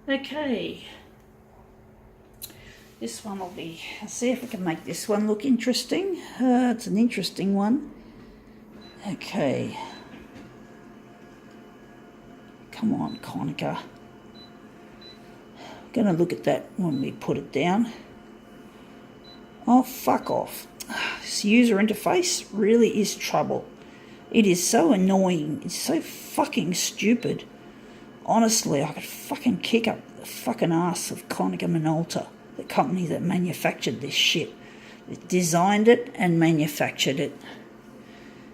Okay, this one will be, I'll see if I can make this one look interesting. It's an interesting one. Okay. Come on, Konica. I'm going to look at that when we put it down. Oh, fuck off. This user interface really is trouble. It is so annoying. It's so fucking stupid. Honestly, I could fucking kick up the fucking ass of Konica Minolta, the company that manufactured this shit. It designed it and manufactured it.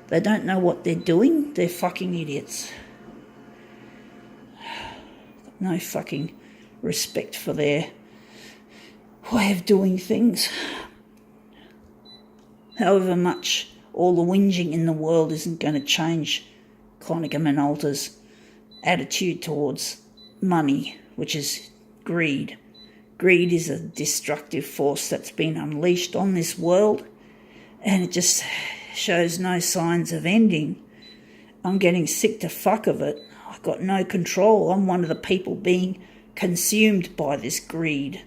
They don't know what they're doing. They're fucking idiots. No fucking respect for their way of doing things. However much all the whinging in the world isn't going to change Konica Minolta's attitude towards money, which is greed. Greed is a destructive force that's been unleashed on this world, and it just shows no signs of ending. I'm getting sick to fuck of it. I've got no control. I'm one of the people being consumed by this greed.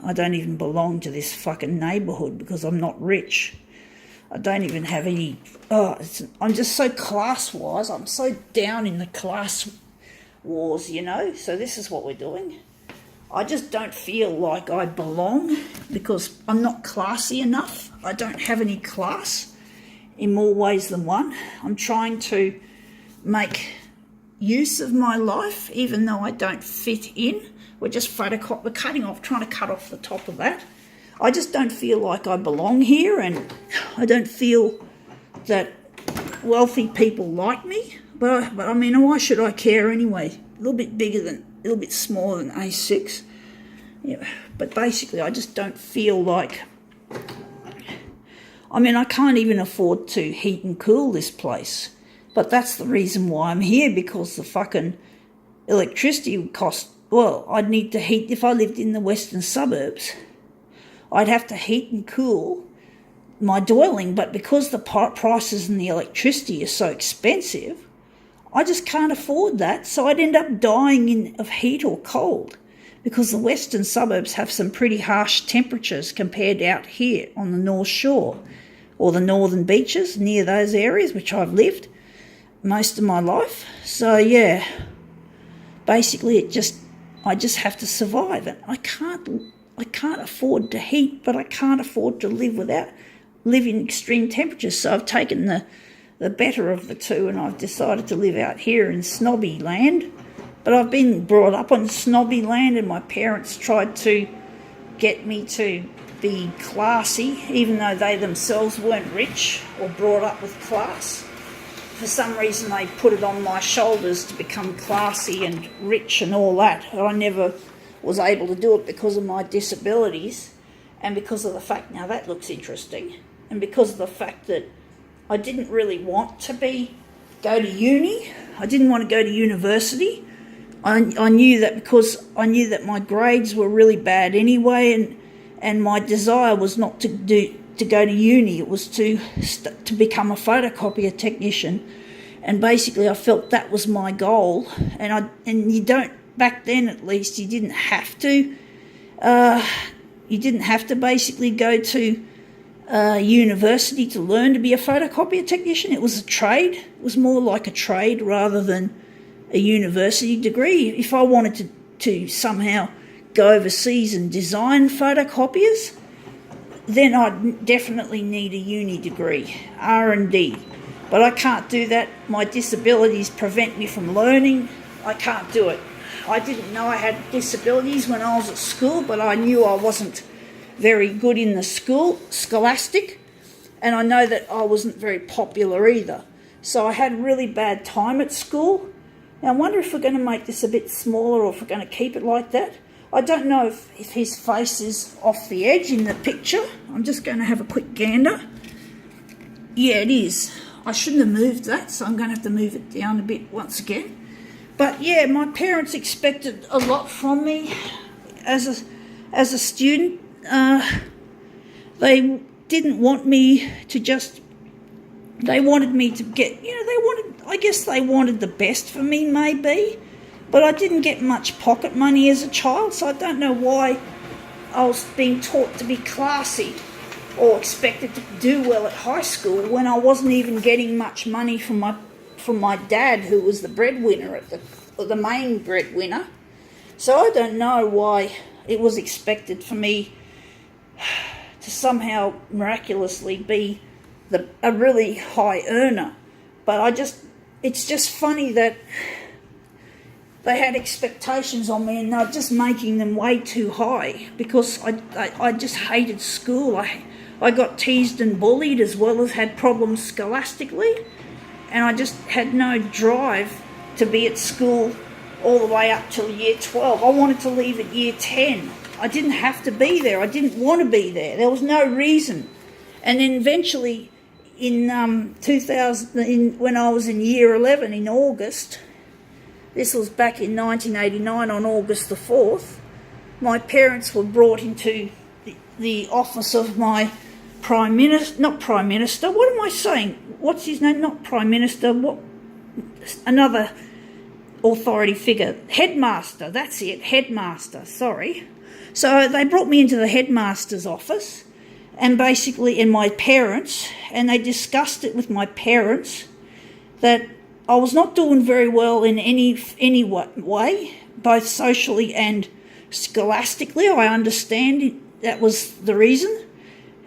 I don't even belong to this fucking neighbourhood because I'm not rich. I don't even have any... I'm just so class-wise. I'm so down in the class wars, you know. So this is what we're doing. I just don't feel like I belong because I'm not classy enough. I don't have any class in more ways than one. I'm trying to make use of my life even though I don't fit in. We're trying to cut off the top of that. I just don't feel like I belong here, and I don't feel that wealthy people like me. But I mean, why should I care anyway? A little bit smaller than A6. Yeah, but basically, I just don't feel like... I mean, I can't even afford to heat and cool this place. But that's the reason why I'm here, because the fucking electricity would cost... Well, I'd need to heat... If I lived in the western suburbs, I'd have to heat and cool my dwelling. But because the prices and the electricity are so expensive, I just can't afford that. So I'd end up dying of heat or cold, because the western suburbs have some pretty harsh temperatures compared to out here on the North Shore or the northern beaches near those areas, which I've lived most of my life. So yeah, basically I just have to survive it. I can't afford to heat, but I can't afford to live in extreme temperatures. So I've taken the better of the two, and I've decided to live out here in snobby land. But I've been brought up on snobby land, and my parents tried to get me to be classy, even though they themselves weren't rich or brought up with class. For some reason, they put it on my shoulders to become classy and rich and all that. I never was able to do it because of my disabilities, and because of the fact, now that looks interesting, and because of the fact that I didn't really want to go to uni. I didn't want to go to university. I knew that because I knew that my grades were really bad anyway, and my desire was not to go to uni. It was to become a photocopier technician, and basically I felt that was my goal. And you don't, back then at least, you didn't have to. You didn't have to basically go to university to learn to be a photocopier technician. It was a trade. It was more like a trade rather than a university degree. If I wanted to somehow go overseas and design photocopiers, then I'd definitely need a uni degree, R&D. But I can't do that. My disabilities prevent me from learning. I can't do it. I didn't know I had disabilities when I was at school, but I knew I wasn't very good in the scholastic, and I know that I wasn't very popular either. So I had a really bad time at school. Now I wonder if we're going to make this a bit smaller, or if we're going to keep it like that. I don't know if his face is off the edge in the picture. I'm just going to have a quick gander. Yeah, it is. I shouldn't have moved that, so I'm going to have to move it down a bit once again. But yeah, my parents expected a lot from me as a student. They didn't want me to just... They wanted me to get... I guess they wanted the best for me, maybe. But I didn't get much pocket money as a child, so I don't know why I was being taught to be classy or expected to do well at high school when I wasn't even getting much money from my dad, who was the breadwinner the main breadwinner. So I don't know why it was expected for me to somehow miraculously be a really high earner. But it's just funny that they had expectations on me and they're just making them way too high, because I just hated school. I got teased and bullied, as well as had problems scholastically, and I just had no drive to be at school all the way up till year 12. I wanted to leave at year 10. I didn't have to be there. I didn't want to be there. There was no reason. And then eventually in 2000, when I was in year 11 in August, this was back in 1989 on August the 4th, my parents were brought into the office of my Prime Minister, not Prime Minister, what am I saying? What's his name? Not Prime Minister, what? Another authority figure. Headmaster, that's it, headmaster, sorry. So they brought me into the headmaster's office, and basically, and my parents, and they discussed it with my parents that I was not doing very well in any way, both socially and scholastically. I understand that was the reason.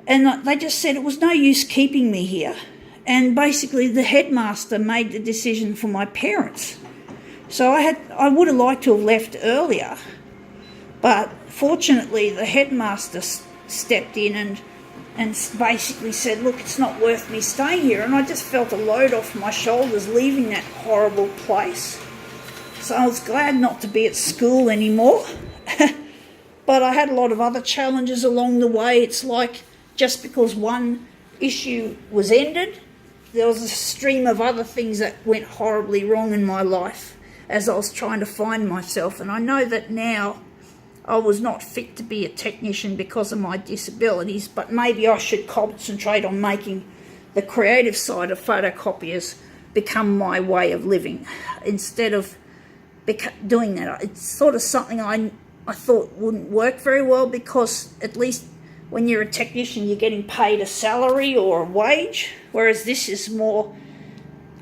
And they just said it was no use keeping me here. And basically the headmaster made the decision for my parents. So I would have liked to have left earlier, but fortunately the headmaster stepped in and basically said, look, it's not worth me staying here. And I just felt a load off my shoulders leaving that horrible place. So I was glad not to be at school anymore. But I had a lot of other challenges along the way. It's like, just because one issue was ended, there was a stream of other things that went horribly wrong in my life as I was trying to find myself. And I know that now I was not fit to be a technician because of my disabilities, but maybe I should concentrate on making the creative side of photocopiers become my way of living instead of doing that. It's sort of something I thought wouldn't work very well, because at least when you're a technician, you're getting paid a salary or a wage, whereas this is more,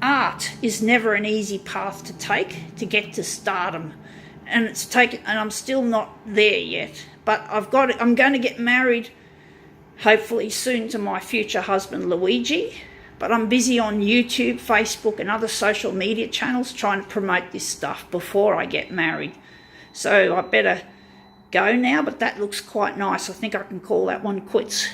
art is never an easy path to take to get to stardom. And I'm still not there yet, but I'm going to get married hopefully soon to my future husband Luigi, but I'm busy on YouTube, Facebook and other social media channels trying to promote this stuff before I get married. So I better go now, but that looks quite nice. I think I can call that one quits.